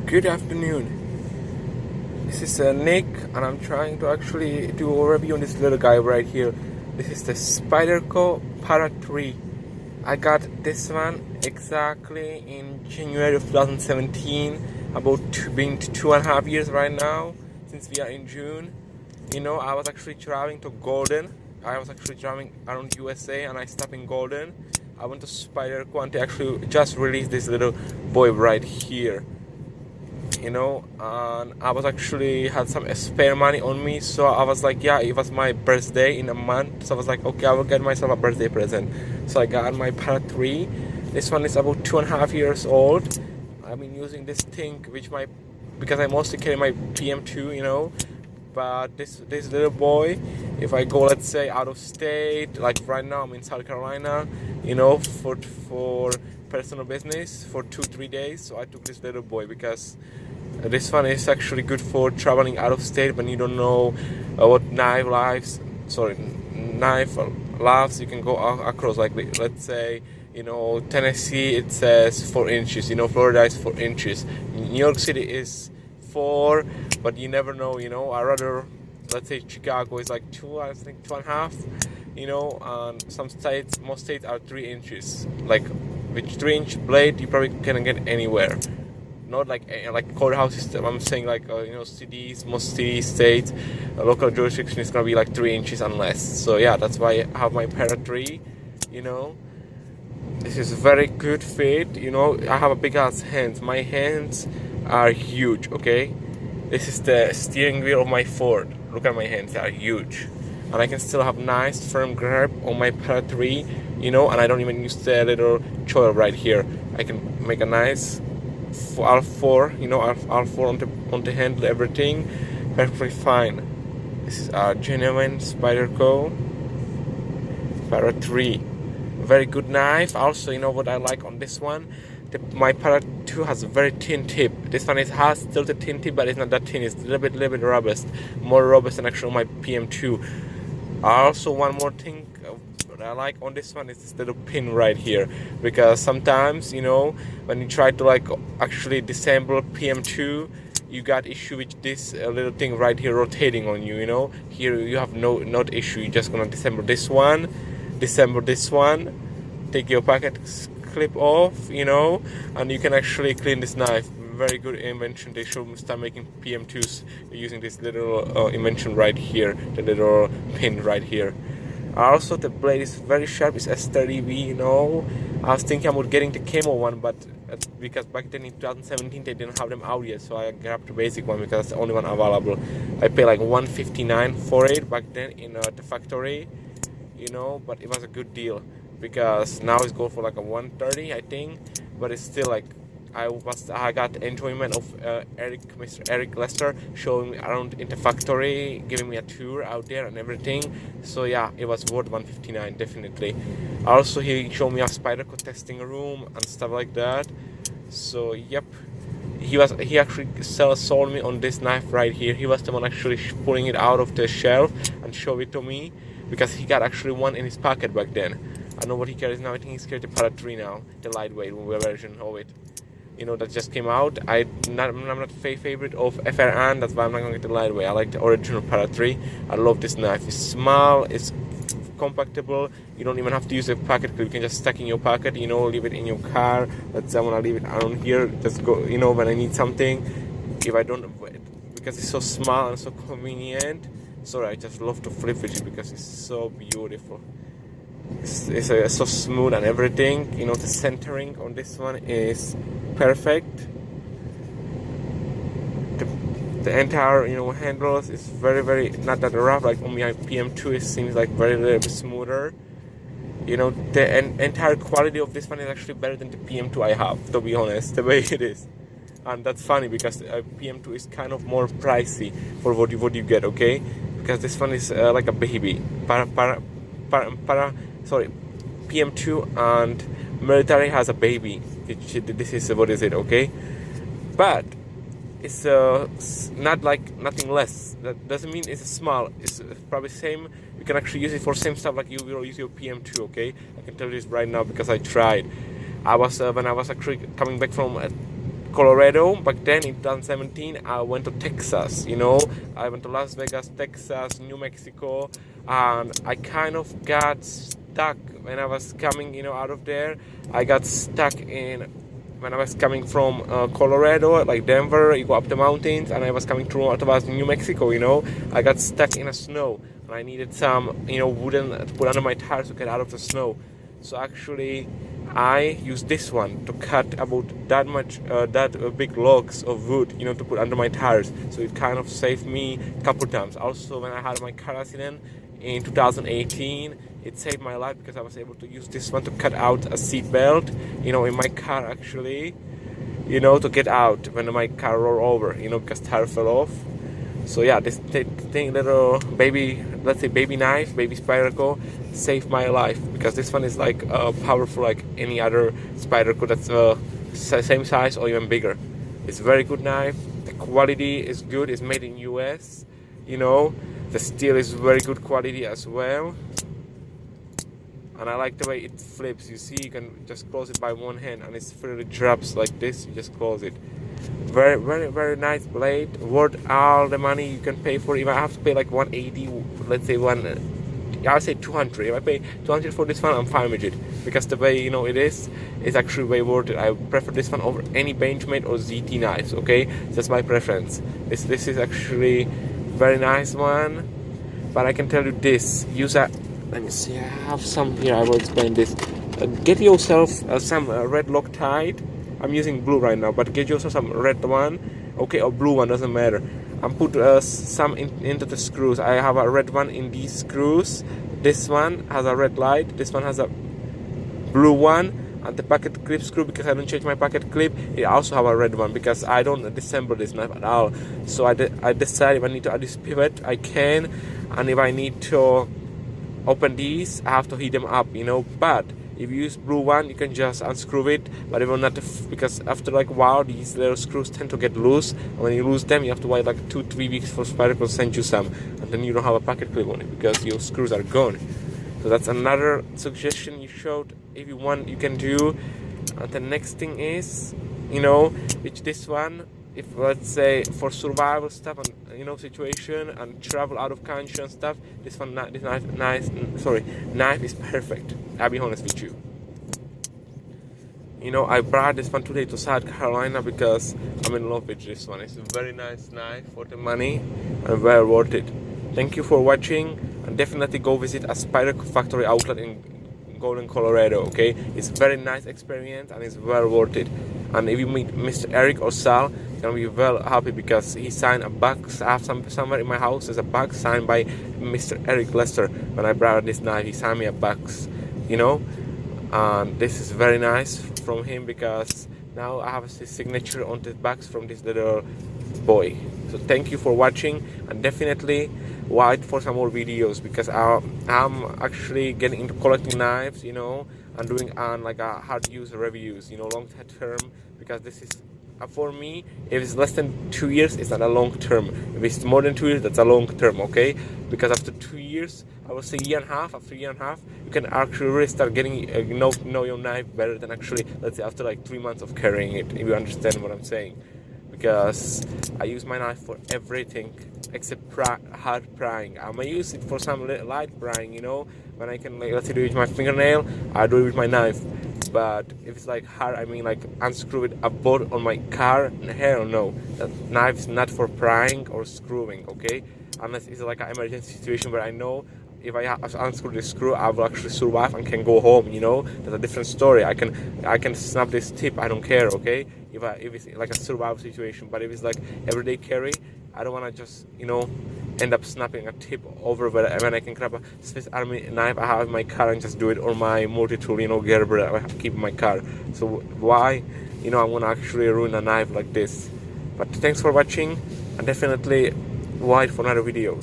Good afternoon. This is Nick, and I'm trying to actually do a review on this little guy right here. This is the Spyderco Para 3. I got this one exactly in January of 2017, being 2.5 years right now, since we are in June. I was actually traveling to Golden. I was actually traveling around USA, and I stopped in Golden. I went to Spyderco, and they actually just released this little boy right here. And I was actually had some spare money on me, so I was like, yeah, it was my birthday in a month, so I was like, okay, I will get myself a birthday present. So I got my Para 3. This one is about 2.5 years old. I've been using this thing because I mostly carry my PM2, but this little boy, if I go, let's say, out of state, like right now I'm in South Carolina, for personal business for 2-3 days, so I took this little boy because this one is actually good for traveling out of state when you don't know what knife lives you can go across. Like, let's say, Tennessee, it says 4 inches, Florida is 4 inches, New York City is 4, but you never know. I rather, let's say, Chicago is like 2, I think 2.5, and most states are 3 inches. Like, with 3-inch blade, you probably can get anywhere. Not like courthouses. I'm saying like cities, most cities, states, local jurisdiction is gonna be like 3 inches unless. So yeah, that's why I have my Para 3. This is very good fit. I have a big ass hands. My hands are huge. Okay, this is the steering wheel of my Ford. Look at my hands; they are huge, and I can still have nice firm grip on my Para 3. And I don't even use the little choil right here. I can make a nice R4, R4 on the handle, everything perfectly fine. This is a genuine Spyderco Para 3. Very good knife. Also, what I like on this one, my Para 2 has a very thin tip. This one has still the thin tip, but it's not that thin. It's a little bit robust, more robust than actually my PM2. Also, one more thing what I like on this one is this little pin right here, because sometimes when you try to actually disassemble PM2, you got issue with this little thing right here rotating on you. Here you have not issue. You're just gonna disassemble this one, take your pocket clip off, and you can actually clean this knife. Very good invention. They should start making PM2s using this little invention right here, the little pin right here. Also, the blade is very sharp. It's S30V. I was thinking about getting the camo one, but because back then in 2017 they didn't have them out yet, so I grabbed the basic one because that's the only one available. I paid like $159 for it back then in the factory, but it was a good deal because now it's going for like a $130, I think, but it's still like I got the enjoyment of Mr. Eric Glesser showing me around in the factory, giving me a tour out there and everything. So yeah, it was worth $159 definitely. Also, he showed me a Spyderco testing room and stuff like that. So yep, he actually sold me on this knife right here. He was the one actually pulling it out of the shelf and show it to me because he got actually one in his pocket back then. I don't know what he carries now. I think he's carrying the Para 3 now, the lightweight version of it. That just came out. I'm not a favorite of FRN, that's why I'm not going to get the lightweight. I like the original Para 3. I love this knife. It's small, it's compactable. You don't even have to use a pocket clip. You can just stack in your pocket, leave it in your car. Let's say I want to leave it around here, just go, when I need something. If I don't, because it's so small and so convenient. Sorry, I just love to flip with it because it's so beautiful. It's so smooth and everything. The centering on this one is perfect. The entire handles is very not that rough. Like on my PM2 it seems like very little bit smoother. The entire quality of this one is actually better than the PM2 I have, to be honest, the way it is. And that's funny because PM2 is kind of more pricey for what you get, okay? Because this one is like a baby. PM2 and military has a baby. This is what is it, okay? But it's not like nothing less. That doesn't mean it's small. It's probably same. You can actually use it for same stuff like you will use your PM2, okay? I can tell you this right now because I tried. When I was actually coming back from Colorado. Back then in 2017 I went to Texas, you know, I went to Las Vegas, Texas, New Mexico, and I kind of got stuck when I was coming, you know, out of there. I got stuck in when I was coming from Colorado, like Denver, you go up the mountains, and I was coming towards New Mexico, you know. I got stuck in the snow, and I needed some, you know, wooden to put under my tires to get out of the snow. So actually, I used this one to cut about that much, big logs of wood, you know, to put under my tires. So it kind of saved me a couple times. Also, when I had my car accident in 2018, it saved my life because I was able to use this one to cut out a seat belt, you know, in my car actually, you know, to get out when my car rolled over, you know, because tire fell off. So yeah, this thing, little baby, let's say baby knife, baby Spyderco, saved my life because this one is like powerful like any other Spyderco that's same size or even bigger. It's a very good knife. The quality is good. It's made in US, you know. The steel is very good quality as well. And I like the way it flips. You see, you can just close it by one hand and it's freely drops like this. You just close it. Very, very, very nice blade. Worth all the money you can pay for it. If I have to pay like 180, let's say I'll say 200. If I pay 200 for this one, I'm fine with it. Because the way, you know, it is actually way worth it. I prefer this one over any Benchmade or ZT knives, okay? That's my preference. This is actually very nice one. But I can tell you this, use a, let me see, I have some here, I will explain this. Get yourself some red Loctite. I'm using blue right now, but get yourself some red one, okay, or blue one, doesn't matter. And put some into the screws. I have a red one in these screws. This one has a red light, this one has a blue one. And the pocket clip screw, because I don't change my pocket clip, it also have a red one because I don't disassemble this knife at all. So I decide if I need to add this pivot, I can, and if I need to open these, I have to heat them up, you know. But if you use blue one, you can just unscrew it, but it will not, because after like a while these little screws tend to get loose, and when you lose them you have to wait like 2-3 weeks for Spyderco to send you some, and then you don't have a pocket clip on it because your screws are gone. So that's another suggestion you showed. If you want, you can do. And the next thing is, you know, which this one, if let's say for survival stuff and, you know, situation and travel out of country and stuff, this one, this knife is perfect. I'll be honest with you. You know, I brought this one today to South Carolina because I'm in love with this one. It's a very nice knife for the money and well worth it. Thank you for watching, and definitely go visit a Spyderco factory outlet in Golden, Colorado, okay? It's a very nice experience and it's well worth it. And if you meet Mr. Eric or Sal, you're gonna be well happy because he signed a box. I have somewhere in my house, there's a box signed by Mr. Eric Glesser. When I brought this knife, he signed me a box, you know? And this is very nice from him because now I have his signature on this box from this little boy. So thank you for watching, and definitely wait for some more videos because I'm actually getting into collecting knives, you know, and doing like a hard use reviews, you know, long term, because this is for me, if it's less than 2 years, it's not a long term. If it's more than 2 years, that's a long term, okay? Because after 2 years, I would say year and a half, after a year and a half, you can actually really start getting know your knife better than actually, let's say, after like 3 months of carrying it, if you understand what I'm saying. Because I use my knife for everything except hard prying. I may use it for some light prying, you know, when I can, like, let's say, do it with my fingernail, I do it with my knife. But if it's like hard, I mean like unscrew it a bolt on my car, hell no. That knife is not for prying or screwing, okay? Unless it's like an emergency situation where I know if I unscrew the screw, I will actually survive and can go home, you know? That's a different story. I can snap this tip, I don't care, okay? If it's like a survival situation. But if it's like everyday carry, I don't want to just, you know, end up snapping a tip over when I can grab a Swiss Army knife I have in my car and just do it, or my multi-tool, you know, Gerber I keep in my car. So why, you know, I'm gonna actually ruin a knife like this? But thanks for watching, and definitely wait for another videos.